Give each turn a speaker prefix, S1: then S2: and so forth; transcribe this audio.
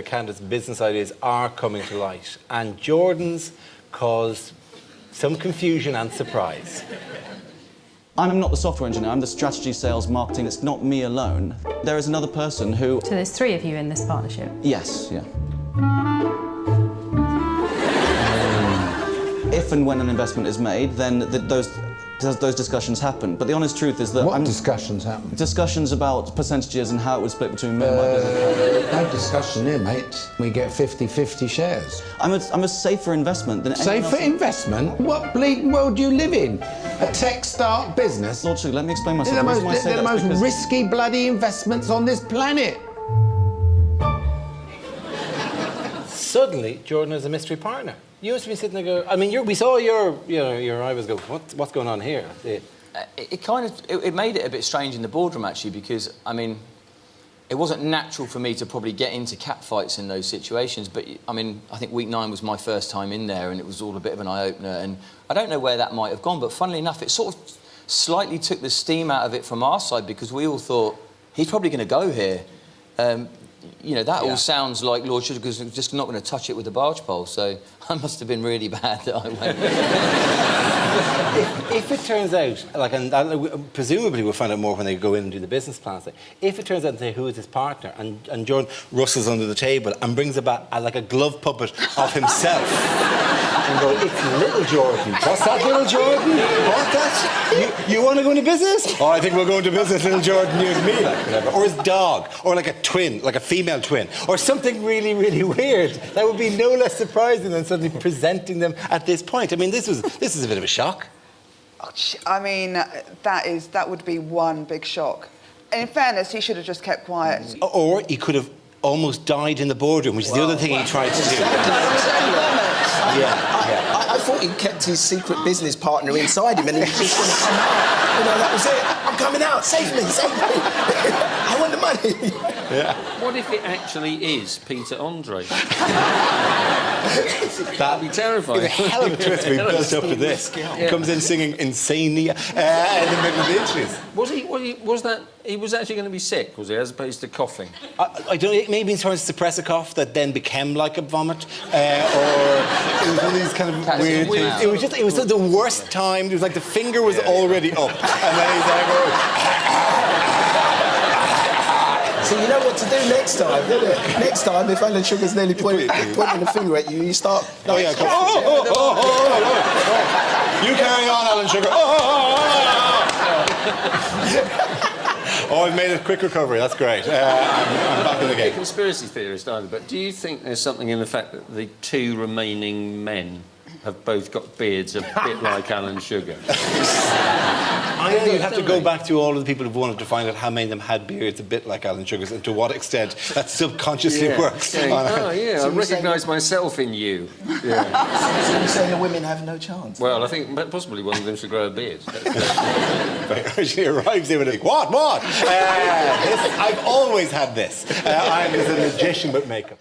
S1: candidates' business ideas are coming to light, and Jordan's caused some confusion and surprise.
S2: I'm not the software engineer, I'm the strategy, sales, marketing. It's not me alone. There is another person who...
S3: So there's 3 of you in this partnership?
S2: Yes, yeah. If and when an investment is made, then those discussions happen. But the honest truth is that...
S4: What discussions happen?
S2: Discussions about percentages and how it would split between me and my business.
S4: No discussion here, mate. We get 50-50 shares.
S2: I'm a safer investment than anyone else.
S4: Safer investment? What bleeding world do you live in? A tech start business?
S2: Lord Sugar, let me explain myself.
S4: They're the most risky bloody investments on this planet.
S1: Suddenly, Jordan is a mystery partner. You used to be sitting there going, I mean, we saw your eyes go, what's going on here?
S5: It made it a bit strange in the boardroom, actually, because, I mean, it wasn't natural for me to probably get into catfights in those situations, but, I mean, I think week 9 was my first time in there, and it was all a bit of an eye-opener, and I don't know where that might have gone, but funnily enough, it sort of slightly took the steam out of it from our side, because we all thought, he's probably going to go here. You know, that all sounds like Lord Sugar, because I'm just not going to touch it with a barge pole, so I must have been really bad that I went.
S1: If it turns out, like, and presumably we'll find out more when they go in and do the business plans, if it turns out and say who is his partner, and Jordan rustles under the table and brings about like a glove puppet of himself, and go, it's little Jordan. What's that, little Jordan? What's that? You want to go into business? Oh, I think we'll go into business, little Jordan, you and me. Like, or his dog, or like a twin, like a female twin, or something really, really weird. That would be no less surprising than suddenly presenting them at this point. I mean, this is a bit of a shock.
S6: I mean, that would be one big shock. In fairness, he should have just kept quiet.
S1: Or he could have almost died in the boardroom, which is the other thing he tried to do.
S7: I thought he kept his secret business partner inside him and he was just going to come out. You know, that was it. I'm coming out. Save me, save me. I want the money.
S8: Yeah. What if it actually is Peter Andre?
S1: That'd
S8: be terrifying.
S1: It's a hell of a twist to be built up to this. He comes in singing Insania in the middle of the interviews.
S8: He was actually going to be sick, was he, as opposed to coughing?
S1: I don't know, maybe he's trying to suppress a cough that then became like a vomit, or it was one of these kind of weird things. It was the worst time. It was like the finger was already up, and then he's like,
S7: So you know what to do next time, don't you? Next time, if Alan Sugar's nearly pointing the finger at you, you start...
S1: Oh, yeah, you carry on, Alan Sugar. Oh, I've made a quick recovery, that's great. I'm back in the game.
S8: A conspiracy theorist either, but do you think there's something in the fact that the 2 remaining men have both got beards a bit like Alan Sugar?
S1: I think you'd have to go back to all of the people who've wanted to find out how many of them had beards a bit like Alan Sugar's and to what extent that subconsciously works.
S8: Oh, yeah, I recognise myself in you.
S7: Yeah. So you're saying the women have no chance?
S8: Well, I think possibly one of them should grow a beard.
S1: She arrives there with a what? I've always had this. I'm as a magician but makeup.